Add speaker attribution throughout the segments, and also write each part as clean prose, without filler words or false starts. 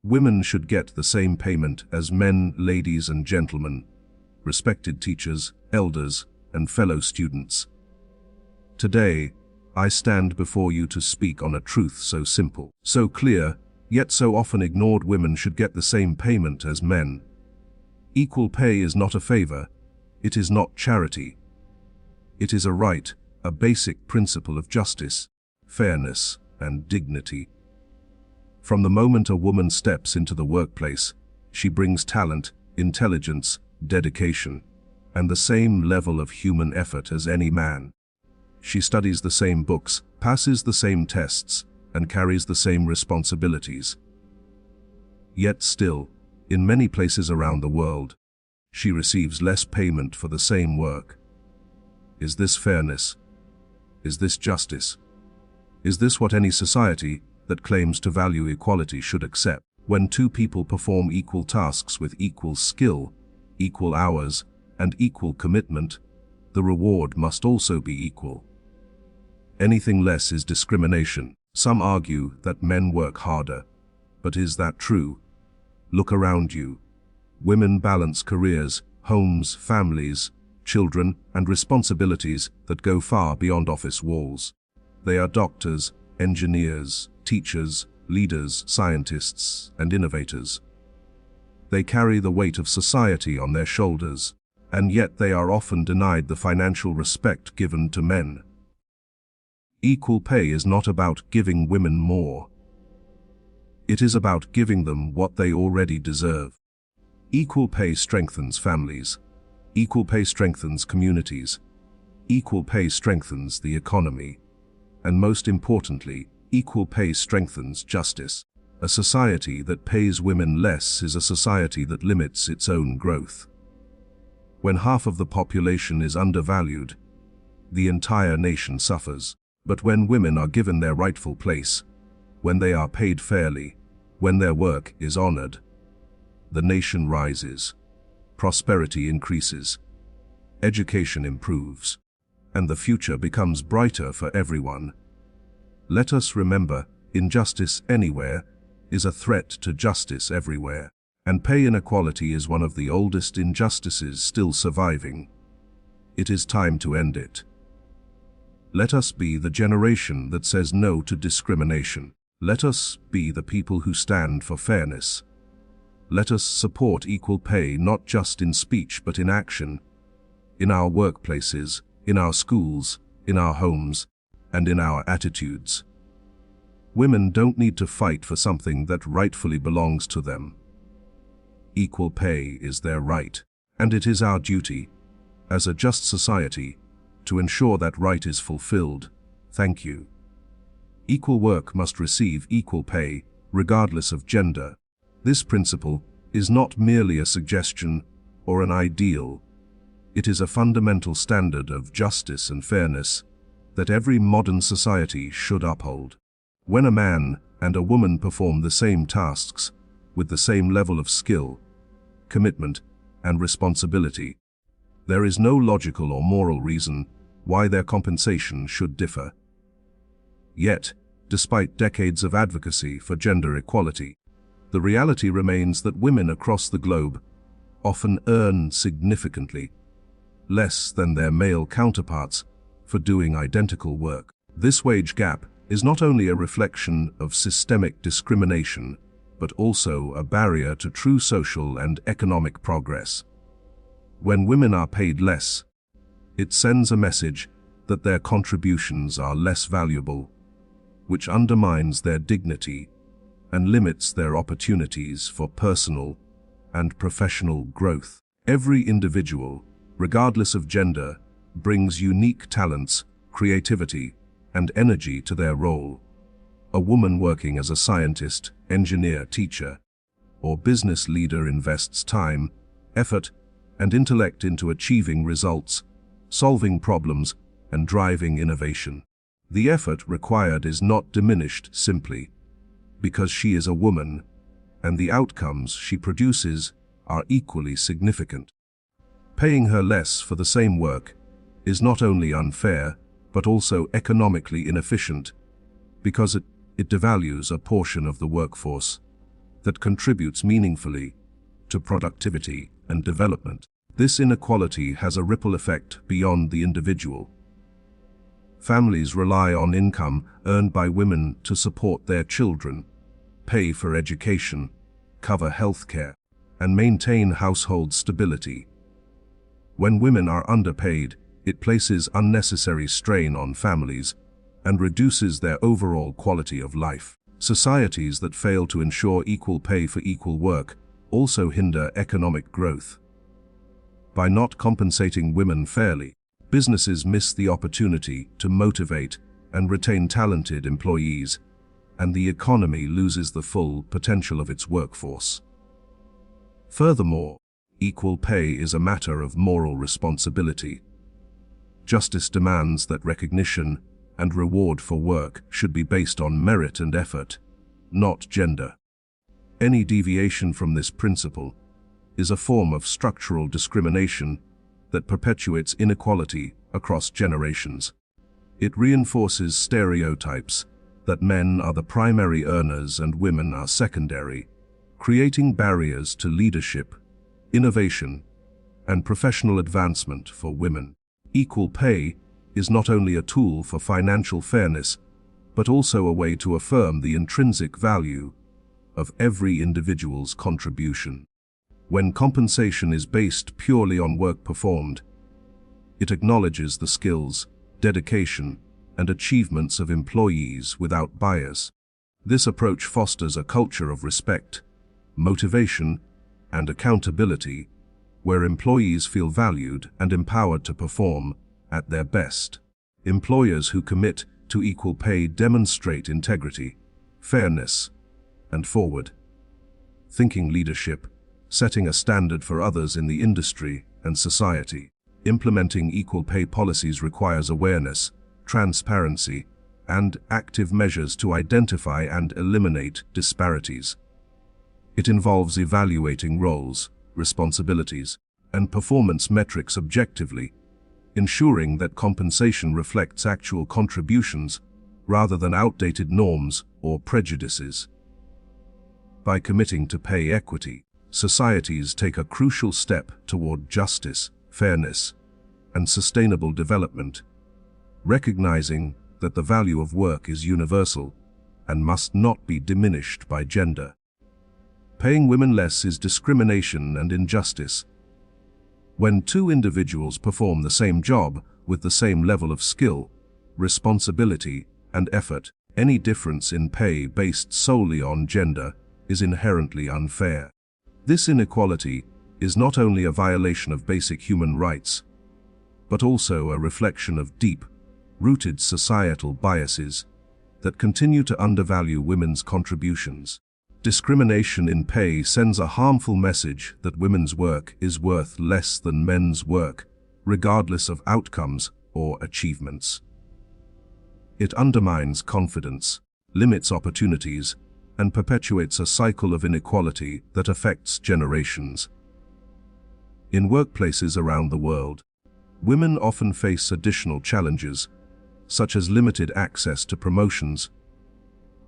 Speaker 1: Women should get the same payment as men, ladies and gentlemen, respected teachers, elders, and fellow students. Today, I stand before you to speak on a truth so simple, so clear, yet so often ignored. Women should get the same payment as men. Equal pay is not a favor. It is not charity. It is a right, a basic principle of justice, fairness, and dignity. From the moment a woman steps into the workplace, she brings talent, intelligence, dedication, and the same level of human effort as any man. She studies the same books, passes the same tests, and carries the same responsibilities. Yet still, in many places around the world, she receives less payment for the same work. Is this fairness? Is this justice? Is this what any society that claims to value equality should accept? When two people perform equal tasks with equal skill, equal hours, and equal commitment, the reward must also be equal. Anything less is discrimination. Some argue that men work harder, but is that true? Look around you. Women balance careers, homes, families, children, and responsibilities that go far beyond office walls. They are doctors, engineers, teachers, leaders, scientists, and innovators. They carry the weight of society on their shoulders, and yet they are often denied the financial respect given to men. Equal pay is not about giving women more. It is about giving them what they already deserve. Equal pay strengthens families. Equal pay strengthens communities. Equal pay strengthens the economy. And most importantly, equal pay strengthens justice. A society that pays women less is a society that limits its own growth. When half of the population is undervalued, the entire nation suffers. But when women are given their rightful place, when they are paid fairly, when their work is honored, the nation rises, prosperity increases, education improves, and the future becomes brighter for everyone. Let us remember, injustice anywhere is a threat to justice everywhere, and pay inequality is one of the oldest injustices still surviving. It is time to end it. Let us be the generation that says no to discrimination. Let us be the people who stand for fairness. Let us support equal pay not just in speech but in action, in our workplaces, in our schools, in our homes, and in our attitudes. Women don't need to fight for something that rightfully belongs to them. Equal pay is their right, and it is our duty, as a just society, to ensure that right is fulfilled. Thank you. Equal work must receive equal pay, regardless of gender. This principle is not merely a suggestion or an ideal. It is a fundamental standard of justice and fairness that every modern society should uphold. When a man and a woman perform the same tasks with the same level of skill, commitment, and responsibility, there is no logical or moral reason why their compensation should differ. Yet, despite decades of advocacy for gender equality, the reality remains that women across the globe often earn significantly less than their male counterparts for doing identical work. This wage gap is not only a reflection of systemic discrimination, but also a barrier to true social and economic progress. When women are paid less, it sends a message that their contributions are less valuable, which undermines their dignity and limits their opportunities for personal and professional growth. Every individual, regardless of gender, brings unique talents, creativity, and energy to their role. A woman working as a scientist, engineer, teacher, or business leader invests time, effort, and intellect into achieving results, solving problems, and driving innovation. The effort required is not diminished simply because she is a woman, and the outcomes she produces are equally significant. Paying her less for the same work is not only unfair, but also economically inefficient, because it devalues a portion of the workforce that contributes meaningfully to productivity and development. This inequality has a ripple effect beyond the individual. Families rely on income earned by women to support their children, pay for education, cover healthcare, and maintain household stability. When women are underpaid, it places unnecessary strain on families and reduces their overall quality of life. Societies that fail to ensure equal pay for equal work also hinder economic growth. By not compensating women fairly, businesses miss the opportunity to motivate and retain talented employees, and the economy loses the full potential of its workforce. Furthermore, equal pay is a matter of moral responsibility. Justice demands that recognition and reward for work should be based on merit and effort, not gender. Any deviation from this principle is a form of structural discrimination that perpetuates inequality across generations. It reinforces stereotypes that men are the primary earners and women are secondary, creating barriers to leadership, innovation, and professional advancement for women. Equal pay is not only a tool for financial fairness, but also a way to affirm the intrinsic value of every individual's contribution. When compensation is based purely on work performed, it acknowledges the skills, dedication, and achievements of employees without bias. This approach fosters a culture of respect, motivation, and accountability, where employees feel valued and empowered to perform at their best. Employers who commit to equal pay demonstrate integrity, fairness, and forward-thinking leadership, setting a standard for others in the industry and society. Implementing equal pay policies requires awareness, transparency, and active measures to identify and eliminate disparities. It involves evaluating roles, responsibilities, and performance metrics objectively, ensuring that compensation reflects actual contributions rather than outdated norms or prejudices. By committing to pay equity, societies take a crucial step toward justice, fairness, and sustainable development, recognizing that the value of work is universal and must not be diminished by gender. Paying women less is discrimination and injustice. When two individuals perform the same job with the same level of skill, responsibility, and effort, any difference in pay based solely on gender is inherently unfair. This inequality is not only a violation of basic human rights, but also a reflection of deep-rooted societal biases that continue to undervalue women's contributions. Discrimination in pay sends a harmful message that women's work is worth less than men's work, regardless of outcomes or achievements. It undermines confidence, limits opportunities, and perpetuates a cycle of inequality that affects generations. In workplaces around the world, women often face additional challenges, such as limited access to promotions,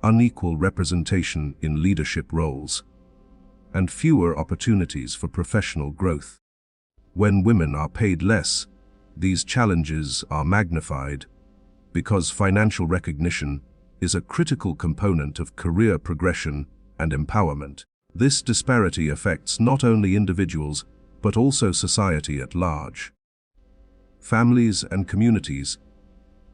Speaker 1: unequal representation in leadership roles, and fewer opportunities for professional growth. When women are paid less, these challenges are magnified because financial recognition is a critical component of career progression and empowerment. This disparity affects not only individuals, but also society at large. Families and communities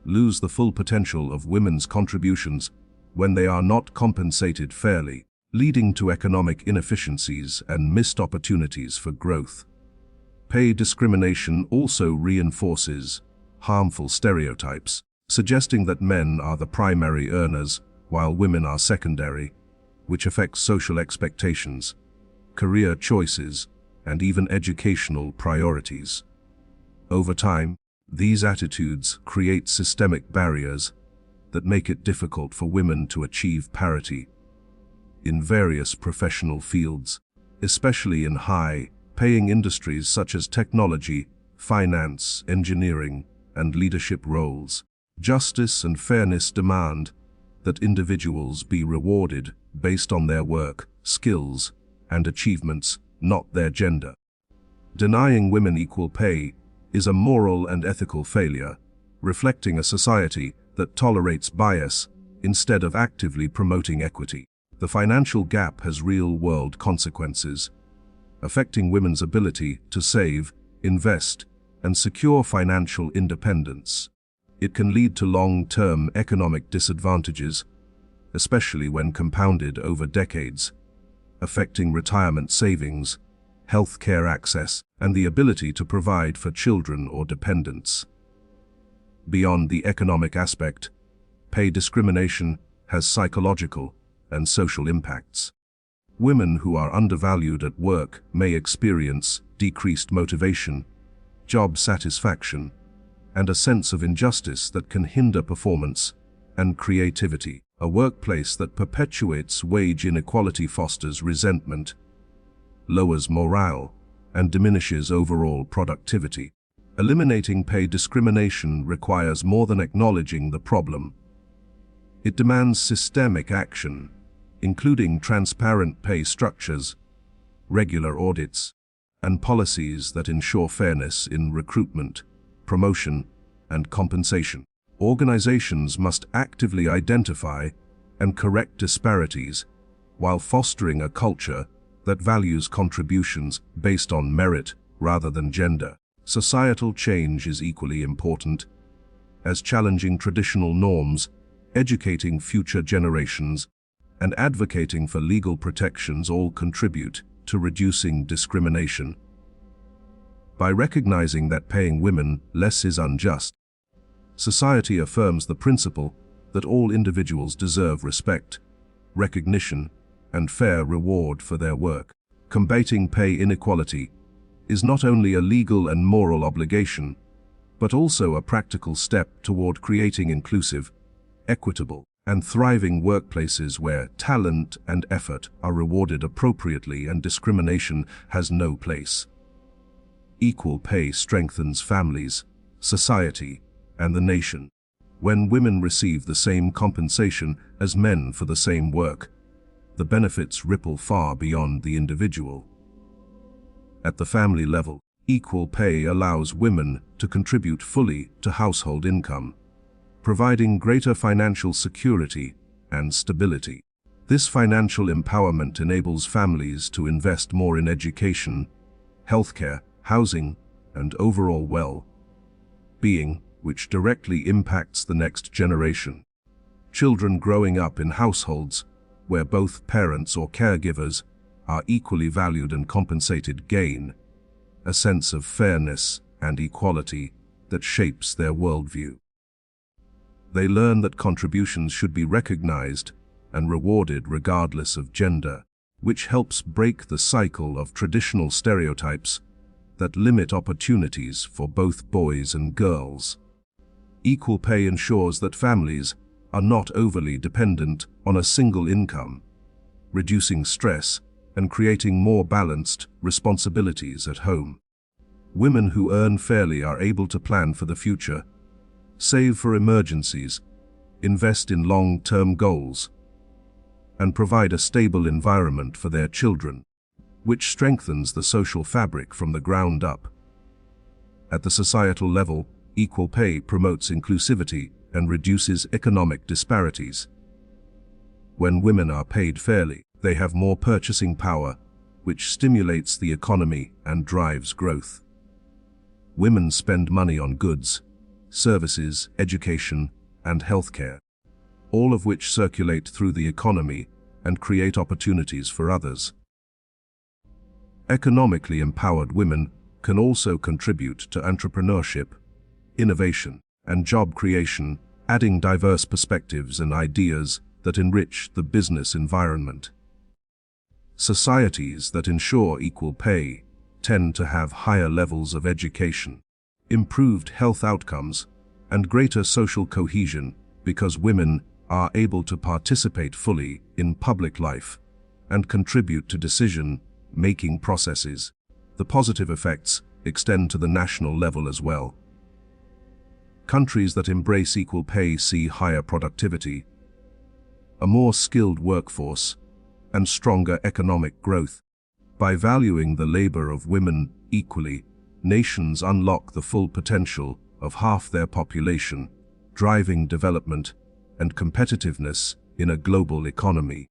Speaker 1: lose the full potential of women's contributions when they are not compensated fairly, leading to economic inefficiencies and missed opportunities for growth. Pay discrimination also reinforces harmful stereotypes, suggesting that men are the primary earners while women are secondary, which affects social expectations, career choices, and even educational priorities. Over time, these attitudes create systemic barriers that make it difficult for women to achieve parity in various professional fields, especially in high-paying industries such as technology, finance, engineering, and leadership roles. Justice and fairness demand that individuals be rewarded based on their work, skills, and achievements, not their gender. Denying women equal pay is a moral and ethical failure, reflecting a society that tolerates bias instead of actively promoting equity. The financial gap has real-world consequences, affecting women's ability to save, invest, and secure financial independence. It can lead to long-term economic disadvantages, especially when compounded over decades, affecting retirement savings, healthcare access, and the ability to provide for children or dependents. Beyond the economic aspect, pay discrimination has psychological and social impacts. Women who are undervalued at work may experience decreased motivation, job satisfaction, and a sense of injustice that can hinder performance and creativity. A workplace that perpetuates wage inequality fosters resentment, lowers morale, and diminishes overall productivity. Eliminating pay discrimination requires more than acknowledging the problem. It demands systemic action, including transparent pay structures, regular audits, and policies that ensure fairness in recruitment, promotion, and compensation. Organizations must actively identify and correct disparities while fostering a culture that values contributions based on merit rather than gender. Societal change is equally important, as challenging traditional norms, educating future generations, and advocating for legal protections all contribute to reducing discrimination. By recognizing that paying women less is unjust, society affirms the principle that all individuals deserve respect, recognition, and fair reward for their work. Combating pay inequality is not only a legal and moral obligation, but also a practical step toward creating inclusive, equitable, and thriving workplaces where talent and effort are rewarded appropriately and discrimination has no place. Equal pay strengthens families, society, and the nation. When women receive the same compensation as men for the same work, the benefits ripple far beyond the individual. At the family level, equal pay allows women to contribute fully to household income, providing greater financial security and stability. This financial empowerment enables families to invest more in education, healthcare, housing, and overall well-being, which directly impacts the next generation. Children growing up in households where both parents or caregivers are equally valued and compensated gain a sense of fairness and equality that shapes their worldview. They learn that contributions should be recognized and rewarded regardless of gender, which helps break the cycle of traditional stereotypes that limit opportunities for both boys and girls. Equal pay ensures that families are not overly dependent on a single income, reducing stress and creating more balanced responsibilities at home. Women who earn fairly are able to plan for the future, save for emergencies, invest in long-term goals, and provide a stable environment for their children, which strengthens the social fabric from the ground up. At the societal level, equal pay promotes inclusivity and reduces economic disparities. When women are paid fairly, they have more purchasing power, which stimulates the economy and drives growth. Women spend money on goods, services, education, and healthcare, all of which circulate through the economy and create opportunities for others. Economically empowered women can also contribute to entrepreneurship, innovation, and job creation, adding diverse perspectives and ideas that enrich the business environment. Societies that ensure equal pay tend to have higher levels of education, improved health outcomes, and greater social cohesion because women are able to participate fully in public life and contribute to decision-making processes. The positive effects extend to the national level as well. Countries that embrace equal pay see higher productivity, a more skilled workforce, and stronger economic growth. By valuing the labor of women equally, nations unlock the full potential of half their population, driving development and competitiveness in a global economy.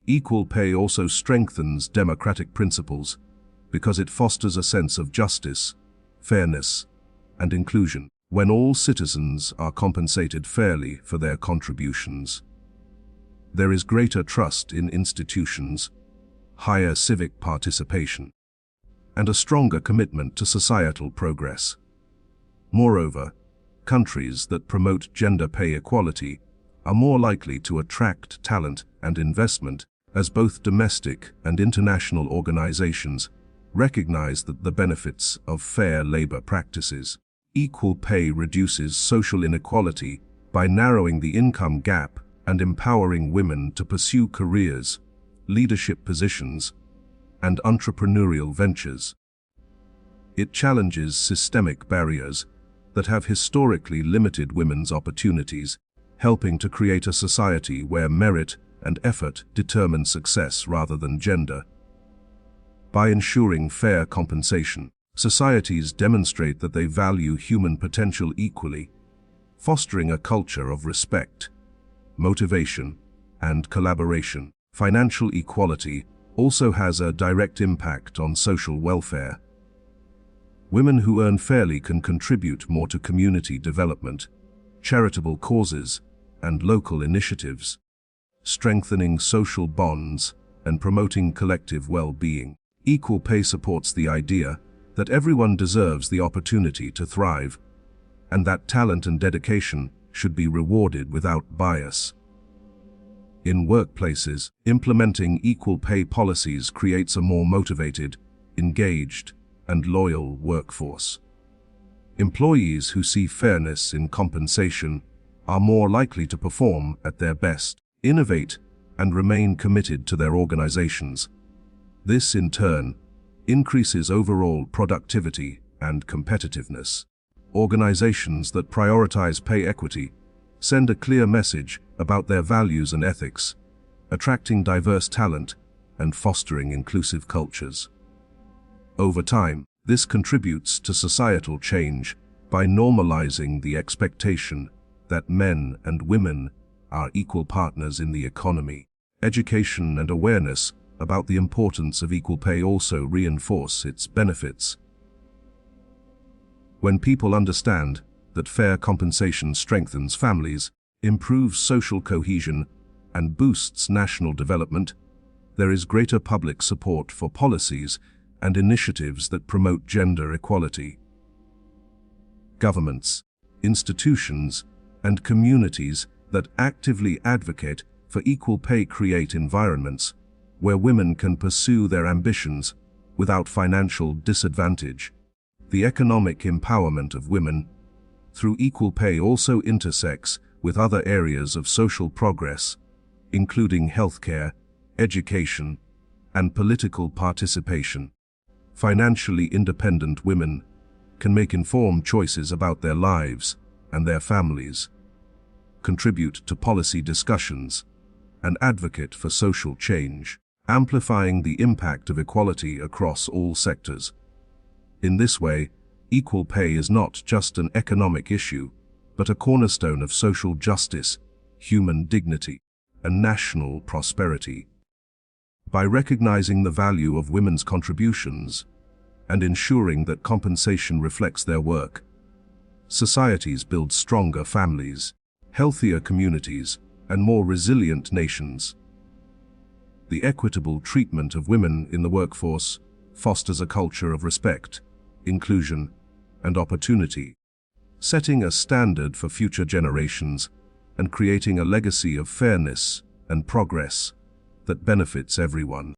Speaker 1: Equal pay also strengthens democratic principles because it fosters a sense of justice, fairness, and inclusion. When all citizens are compensated fairly for their contributions, there is greater trust in institutions, higher civic participation, and a stronger commitment to societal progress. Moreover, countries that promote gender pay equality are more likely to attract talent and investment, as both domestic and international organizations recognize the benefits of fair labor practices. Equal pay reduces social inequality by narrowing the income gap and empowering women to pursue careers, leadership positions, and entrepreneurial ventures. It challenges systemic barriers that have historically limited women's opportunities, helping to create a society where merit and effort determine success rather than gender. By ensuring fair compensation, societies demonstrate that they value human potential equally, fostering a culture of respect, motivation, and collaboration. Financial equality also has a direct impact on social welfare. Women who earn fairly can contribute more to community development, charitable causes, and local initiatives, strengthening social bonds and promoting collective well-being. Equal pay supports the idea that everyone deserves the opportunity to thrive, and that talent and dedication should be rewarded without bias. In workplaces, implementing equal pay policies creates a more motivated, engaged, and loyal workforce. Employees who see fairness in compensation are more likely to perform at their best, innovate, and remain committed to their organizations. This, in turn, increases overall productivity and competitiveness. Organizations that prioritize pay equity send a clear message about their values and ethics, attracting diverse talent and fostering inclusive cultures. Over time, this contributes to societal change by normalizing the expectation that men and women are equal partners in the economy. Education and awareness about the importance of equal pay also reinforce its benefits. When people understand that fair compensation strengthens families, improves social cohesion, and boosts national development, there is greater public support for policies and initiatives that promote gender equality. Governments, institutions, and communities that actively advocate for equal pay create environments where women can pursue their ambitions without financial disadvantage. The economic empowerment of women through equal pay also intersects with other areas of social progress, including healthcare, education, and political participation. Financially independent women can make informed choices about their lives and their families, contribute to policy discussions, and advocate for social change, amplifying the impact of equality across all sectors. In this way, equal pay is not just an economic issue, but a cornerstone of social justice, human dignity, and national prosperity. By recognizing the value of women's contributions and ensuring that compensation reflects their work, societies build stronger families, healthier communities, and more resilient nations. The equitable treatment of women in the workforce fosters a culture of respect, inclusion, and opportunity, setting a standard for future generations and creating a legacy of fairness and progress that benefits everyone.